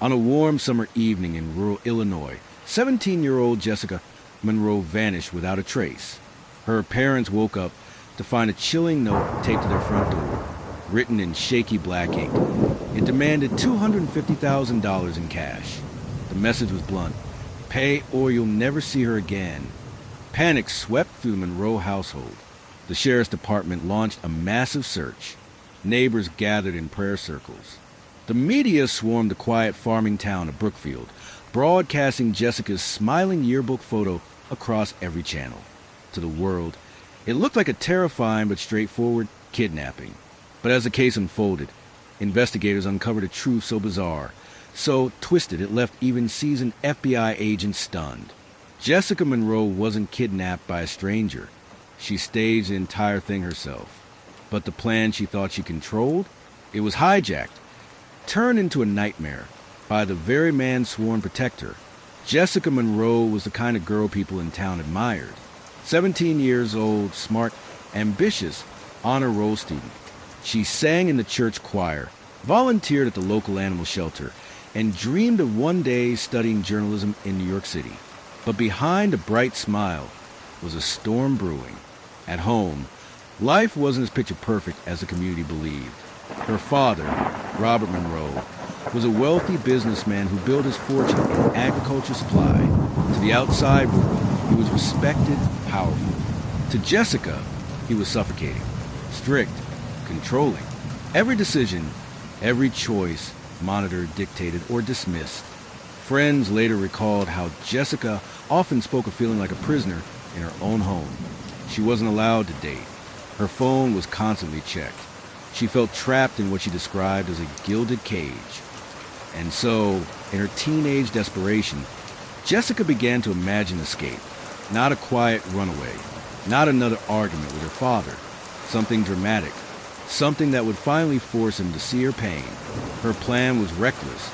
On a warm summer evening in rural Illinois, 17-year-old Jessica Monroe vanished without a trace. Her parents woke up to find a chilling note taped to their front door, written in shaky black ink. It demanded $250,000 in cash. The message was blunt: pay or you'll never see her again. Panic swept through the Monroe household. The sheriff's department launched a massive search. Neighbors gathered in prayer circles. The media swarmed the quiet farming town of Brookfield, broadcasting Jessica's smiling yearbook photo across every channel. To the world, it looked like a terrifying but straightforward kidnapping. But as the case unfolded, investigators uncovered a truth so bizarre, so twisted it left even seasoned FBI agents stunned. Jessica Monroe wasn't kidnapped by a stranger. She staged the entire thing herself. But the plan she thought she controlled, it was hijacked, turned into a nightmare by the very man sworn to protect her. Jessica Monroe was the kind of girl people in town admired. 17 years old, smart, ambitious, honor roll student. She sang in the church choir, volunteered at the local animal shelter, and dreamed of one day studying journalism in New York City. But behind a bright smile was a storm brewing. At home, life wasn't as picture perfect as the community believed. Her father, Robert Monroe, was a wealthy businessman who built his fortune in agriculture supply. To the outside world, he was respected, powerful. To Jessica, he was suffocating, strict, controlling. Every decision, every choice, monitored, dictated, or dismissed. Friends later recalled how Jessica often spoke of feeling like a prisoner in her own home. She wasn't allowed to date. Her phone was constantly checked. She felt trapped in what she described as a gilded cage. And so, in her teenage desperation, Jessica began to imagine escape. Not a quiet runaway, not another argument with her father. Something dramatic, something that would finally force him to see her pain. Her plan was reckless,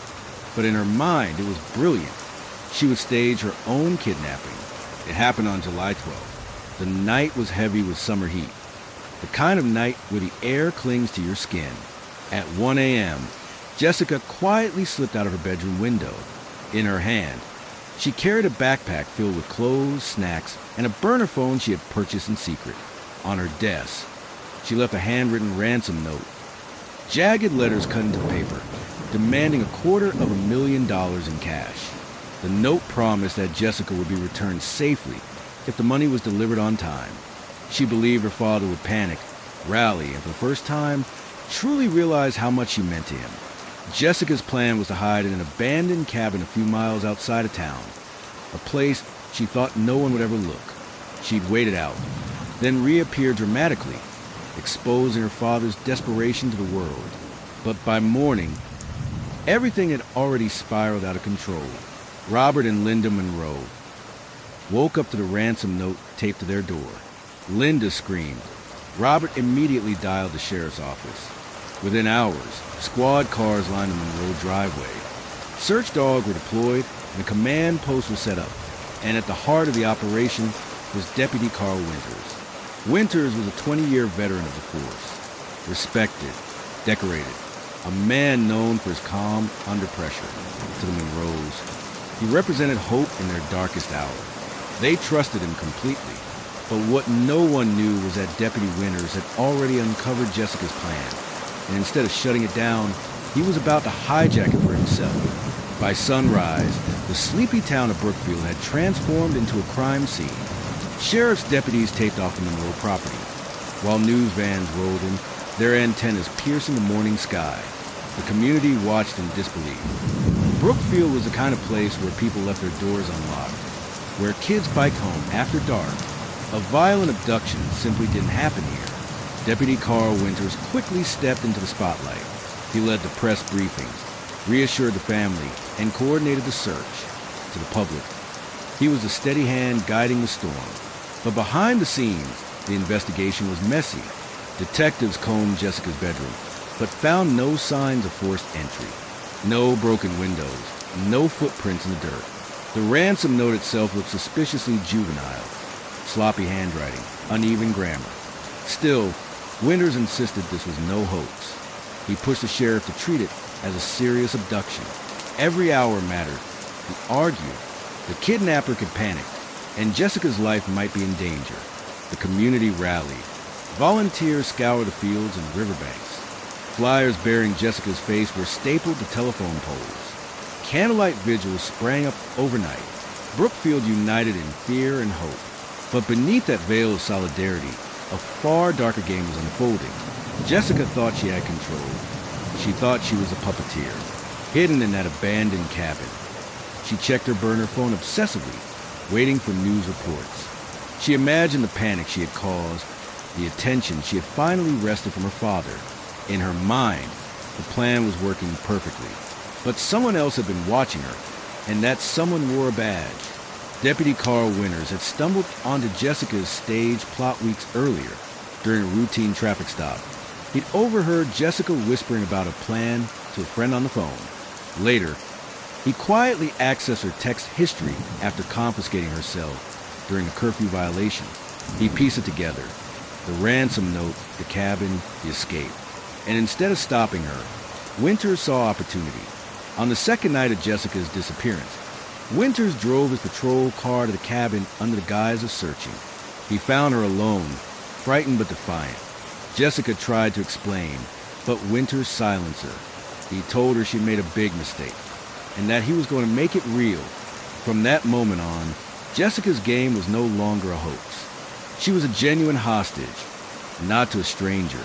but in her mind it was brilliant. She would stage her own kidnapping. It happened on July 12th. The night was heavy with summer heat. The kind of night where the air clings to your skin. At 1 a.m., Jessica quietly slipped out of her bedroom window. In her hand, she carried a backpack filled with clothes, snacks, and a burner phone she had purchased in secret. On her desk, she left a handwritten ransom note. Jagged letters cut into the paper, demanding $250,000 in cash. The note promised that Jessica would be returned safely if the money was delivered on time. She believed her father would panic, rally, and for the first time, truly realize how much she meant to him. Jessica's plan was to hide in an abandoned cabin a few miles outside of town, a place she thought no one would ever look. She'd wait it out, then reappear dramatically, exposing her father's desperation to the world. But by morning, everything had already spiraled out of control. Robert and Linda Monroe woke up to the ransom note taped to their door. Linda screamed. Robert immediately dialed the sheriff's office. Within hours, squad cars lined the Monroe driveway. Search dogs were deployed and a command post was set up. And at the heart of the operation was Deputy Carl Winters. Winters was a 20-year veteran of the force. Respected, decorated, a man known for his calm under pressure. To the Monroes, he represented hope in their darkest hour. They trusted him completely. But what no one knew was that Deputy Winters had already uncovered Jessica's plan, and instead of shutting it down, he was about to hijack it for himself. By sunrise, the sleepy town of Brookfield had transformed into a crime scene. Sheriff's deputies taped off the Monroe property, while news vans rolled in, their antennas piercing the morning sky. The community watched in disbelief. Brookfield was the kind of place where people left their doors unlocked, where kids biked home after dark. A violent abduction simply didn't happen here. Deputy Carl Winters quickly stepped into the spotlight. He led the press briefings, reassured the family, and coordinated the search. To the public, he was a steady hand guiding the storm. But behind the scenes, the investigation was messy. Detectives combed Jessica's bedroom, but found no signs of forced entry. No broken windows, no footprints in the dirt. The ransom note itself looked suspiciously juvenile. Sloppy handwriting, uneven grammar. Still, Winters insisted this was no hoax. He pushed the sheriff to treat it as a serious abduction. Every hour mattered. He argued. The kidnapper could panic, and Jessica's life might be in danger. The community rallied. Volunteers scoured the fields and riverbanks. Flyers bearing Jessica's face were stapled to telephone poles. Candlelight vigils sprang up overnight. Brookfield united in fear and hope. But beneath that veil of solidarity, a far darker game was unfolding. Jessica thought she had control. She thought she was a puppeteer, hidden in that abandoned cabin. She checked her burner phone obsessively, waiting for news reports. She imagined the panic she had caused, the attention she had finally wrested from her father. In her mind, the plan was working perfectly. But someone else had been watching her, and that someone wore a badge. Deputy Carl Winters had stumbled onto Jessica's stage plot weeks earlier during a routine traffic stop. He'd overheard Jessica whispering about a plan to a friend on the phone. Later, he quietly accessed her text history after confiscating her cell during a curfew violation. He pieced it together. The ransom note, the cabin, the escape. And instead of stopping her, Winters saw opportunity. On the second night of Jessica's disappearance, Winters drove his patrol car to the cabin under the guise of searching. He found her alone, frightened but defiant. Jessica tried to explain, but Winters silenced her. He told her she'd made a big mistake, and that he was going to make it real. From that moment on, Jessica's game was no longer a hoax. She was a genuine hostage, not to a stranger,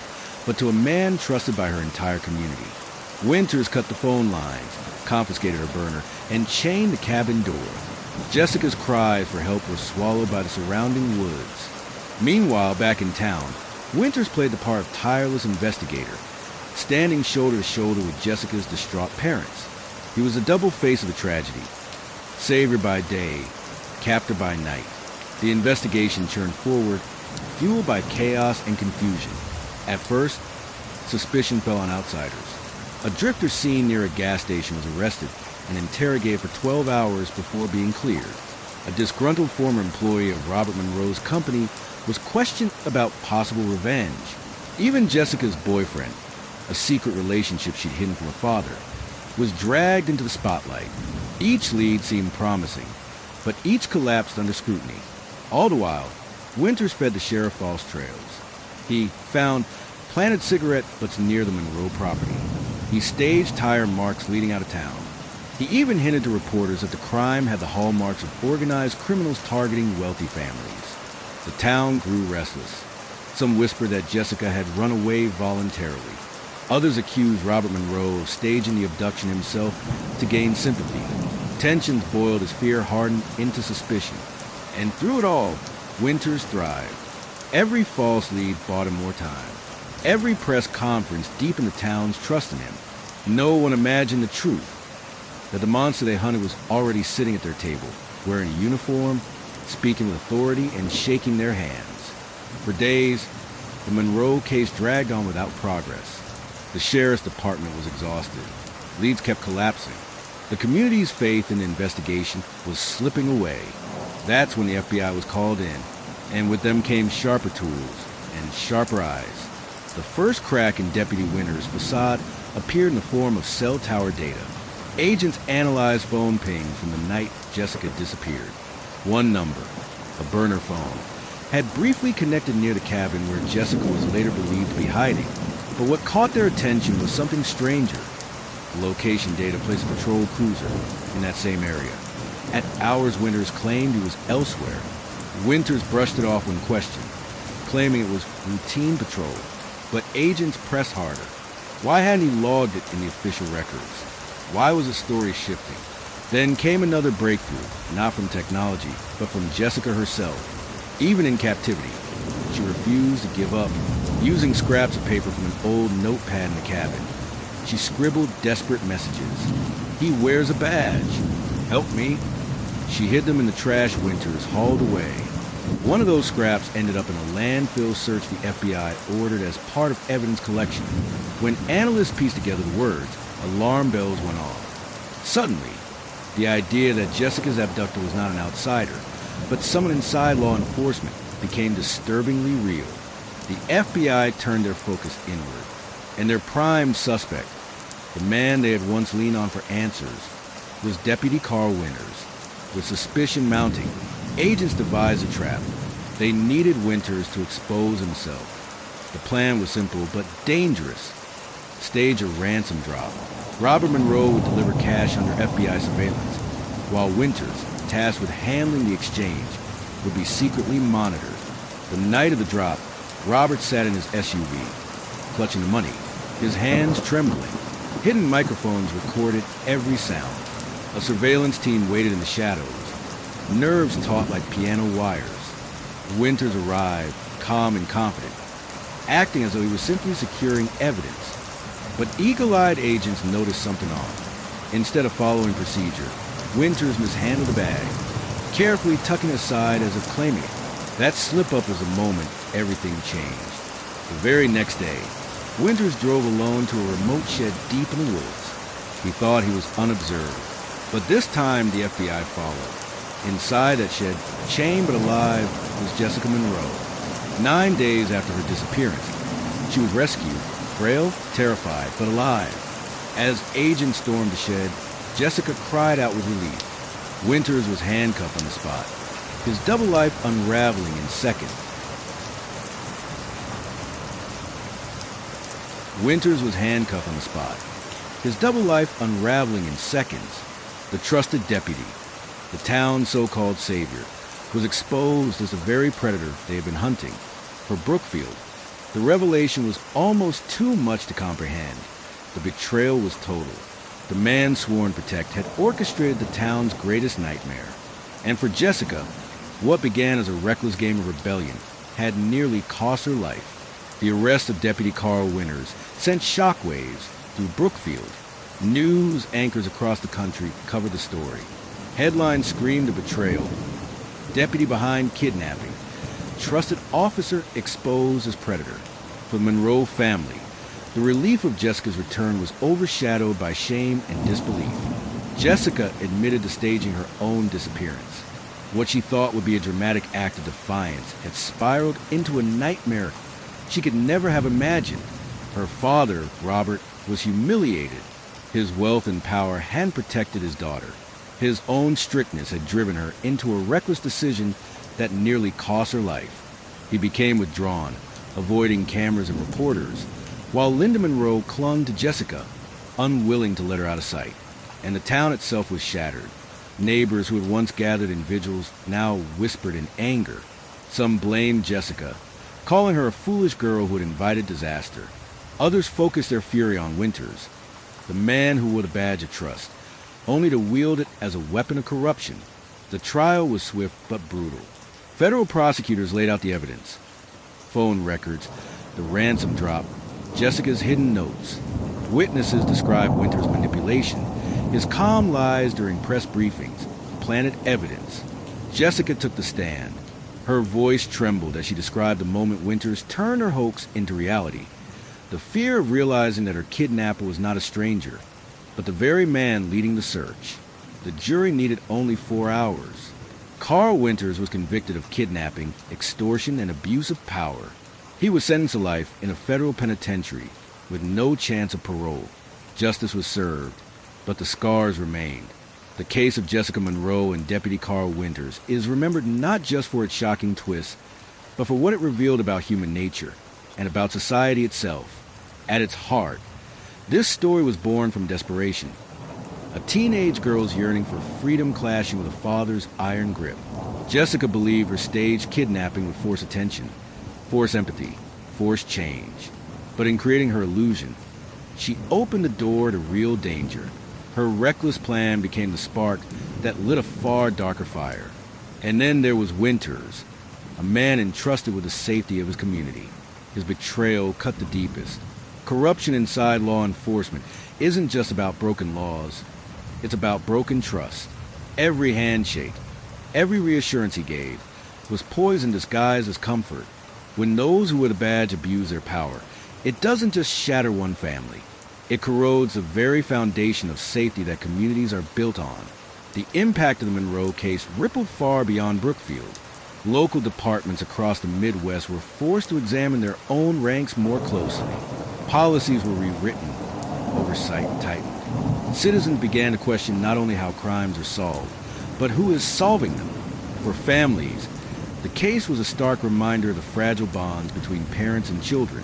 but to a man trusted by her entire community. Winters cut the phone lines, confiscated her burner, and chained the cabin door. Jessica's cries for help were swallowed by the surrounding woods. Meanwhile, back in town, Winters played the part of tireless investigator, standing shoulder to shoulder with Jessica's distraught parents. He was a double face of the tragedy. Savior by day, captor by night. The investigation churned forward, fueled by chaos and confusion. At first, suspicion fell on outsiders. A drifter seen near a gas station was arrested and interrogated for 12 hours before being cleared. A disgruntled former employee of Robert Monroe's company was questioned about possible revenge. Even Jessica's boyfriend, a secret relationship she'd hidden from her father, was dragged into the spotlight. Each lead seemed promising, but each collapsed under scrutiny. All the while, Winters fed the sheriff false trails. He found planted cigarette butts near the Monroe property. He staged tire marks leading out of town. He even hinted to reporters that the crime had the hallmarks of organized criminals targeting wealthy families. The town grew restless. Some whispered that Jessica had run away voluntarily. Others accused Robert Monroe of staging the abduction himself to gain sympathy. Tensions boiled as fear hardened into suspicion. And through it all, Winters thrived. Every false lead bought him more time. Every press conference deepened the town's trust in him. No one imagined the truth, that the monster they hunted was already sitting at their table, wearing a uniform, speaking with authority, and shaking their hands. For days, the Monroe case dragged on without progress. The sheriff's department was exhausted. Leads kept collapsing. The community's faith in the investigation was slipping away. That's when the FBI was called in, and with them came sharper tools and sharper eyes. The first crack in Deputy Winters' facade appeared in the form of cell tower data. Agents analyzed phone pings from the night Jessica disappeared. One number, a burner phone, had briefly connected near the cabin where Jessica was later believed to be hiding. But what caught their attention was something stranger. The location data placed a patrol cruiser in that same area. At hours, Winters claimed he was elsewhere. Winters brushed it off when questioned, claiming it was routine patrol. But agents pressed harder. Why hadn't he logged it in the official records? Why was the story shifting? Then came another breakthrough, not from technology, but from Jessica herself. Even in captivity, she refused to give up. Using scraps of paper from an old notepad in the cabin, she scribbled desperate messages. He wears a badge. Help me. She hid them in the trash Winters hauled away. One of those scraps ended up in a landfill search the FBI ordered as part of evidence collection. When analysts pieced together the words, alarm bells went off. Suddenly, the idea that Jessica's abductor was not an outsider, but someone inside law enforcement, became disturbingly real. The FBI turned their focus inward, and their prime suspect, the man they had once leaned on for answers, was Deputy Carl Winters. With suspicion mounting, agents devised a trap. They needed Winters to expose himself. The plan was simple but dangerous. Stage a ransom drop. Robert Monroe would deliver cash under FBI surveillance, while Winters, tasked with handling the exchange, would be secretly monitored. The night of the drop, Robert sat in his SUV, clutching the money, his hands trembling. Hidden microphones recorded every sound. A surveillance team waited in the shadows, nerves taut like piano wires. Winters arrived, calm and confident, acting as though he was simply securing evidence. But eagle-eyed agents noticed something off. Instead of following procedure, Winters mishandled the bag, carefully tucking it aside as if claiming it. That slip-up was the moment everything changed. The very next day, Winters drove alone to a remote shed deep in the woods. He thought he was unobserved, but this time the FBI followed. Inside that shed, chained but alive, was Jessica Monroe. 9 days after her disappearance, she was rescued, frail, terrified, but alive. As agents stormed the shed, Jessica cried out with relief. Winters was handcuffed on the spot, his double life unraveling in seconds. Winters was handcuffed on the spot, his double life unraveling in seconds. The trusted deputy, the town's so-called savior, was exposed as the very predator they had been hunting. For Brookfield, the revelation was almost too much to comprehend. The betrayal was total. The man sworn to protect had orchestrated the town's greatest nightmare. And for Jessica, what began as a reckless game of rebellion had nearly cost her life. The arrest of Deputy Carl Winters sent shockwaves through Brookfield. News anchors across the country covered the story. Headlines screamed of betrayal. Deputy behind kidnapping. Trusted officer exposed as predator. For the Monroe family, the relief of Jessica's return was overshadowed by shame and disbelief. Jessica admitted to staging her own disappearance. What she thought would be a dramatic act of defiance had spiraled into a nightmare she could never have imagined. Her father, Robert, was humiliated. His wealth and power hadn't protected his daughter. His own strictness had driven her into a reckless decision that nearly cost her life. He became withdrawn, avoiding cameras and reporters, while Linda Monroe clung to Jessica, unwilling to let her out of sight. And the town itself was shattered. Neighbors who had once gathered in vigils now whispered in anger. Some blamed Jessica, calling her a foolish girl who had invited disaster. Others focused their fury on Winters, the man who wore the badge of trust, only to wield it as a weapon of corruption. The trial was swift but brutal. Federal prosecutors laid out the evidence. Phone records, the ransom drop, Jessica's hidden notes. Witnesses described Winters' manipulation, his calm lies during press briefings, planted evidence. Jessica took the stand. Her voice trembled as she described the moment Winters turned her hoax into reality. The fear of realizing that her kidnapper was not a stranger, but the very man leading the search. The jury needed only 4 hours. Carl Winters was convicted of kidnapping, extortion, and abuse of power. He was sentenced to life in a federal penitentiary with no chance of parole. Justice was served, but the scars remained. The case of Jessica Monroe and Deputy Carl Winters is remembered not just for its shocking twists, but for what it revealed about human nature and about society itself. At its heart, this story was born from desperation. A teenage girl's yearning for freedom clashing with a father's iron grip. Jessica believed her staged kidnapping would force attention, force empathy, force change. But in creating her illusion, she opened the door to real danger. Her reckless plan became the spark that lit a far darker fire. And then there was Winters, a man entrusted with the safety of his community. His betrayal cut the deepest. Corruption inside law enforcement isn't just about broken laws. It's about broken trust. Every handshake, every reassurance he gave, was poison disguised as comfort. When those who wear the badge abuse their power, it doesn't just shatter one family. It corrodes the very foundation of safety that communities are built on. The impact of the Monroe case rippled far beyond Brookfield. Local departments across the Midwest were forced to examine their own ranks more closely. Policies were rewritten, oversight tightened. Citizens began to question not only how crimes are solved, but who is solving them. For families, the case was a stark reminder of the fragile bonds between parents and children.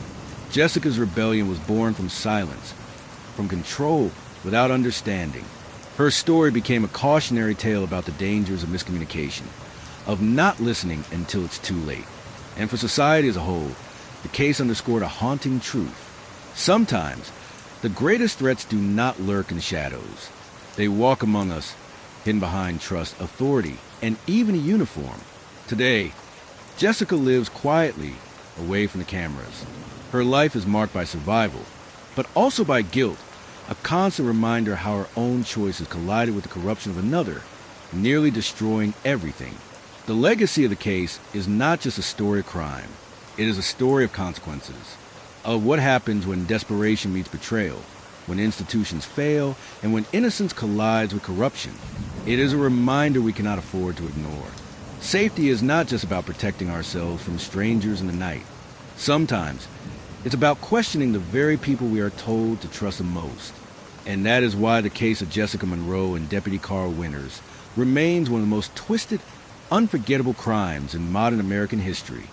Jessica's rebellion was born from silence, from control without understanding. Her story became a cautionary tale about the dangers of miscommunication, of not listening until it's too late. And for society as a whole, the case underscored a haunting truth. Sometimes, the greatest threats do not lurk in the shadows. They walk among us, hidden behind trust, authority, and even a uniform. Today, Jessica lives quietly away from the cameras. Her life is marked by survival, but also by guilt, a constant reminder how her own choices collided with the corruption of another, nearly destroying everything. The legacy of the case is not just a story of crime. It is a story of consequences, of what happens when desperation meets betrayal, when institutions fail, and when innocence collides with corruption. It is a reminder we cannot afford to ignore. Safety is not just about protecting ourselves from strangers in the night. Sometimes, it's about questioning the very people we are told to trust the most. And that is why the case of Jessica Monroe and Deputy Carl Winters remains one of the most twisted, unforgettable crimes in modern American history.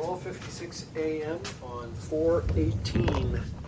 12:56 a.m. on 4/18.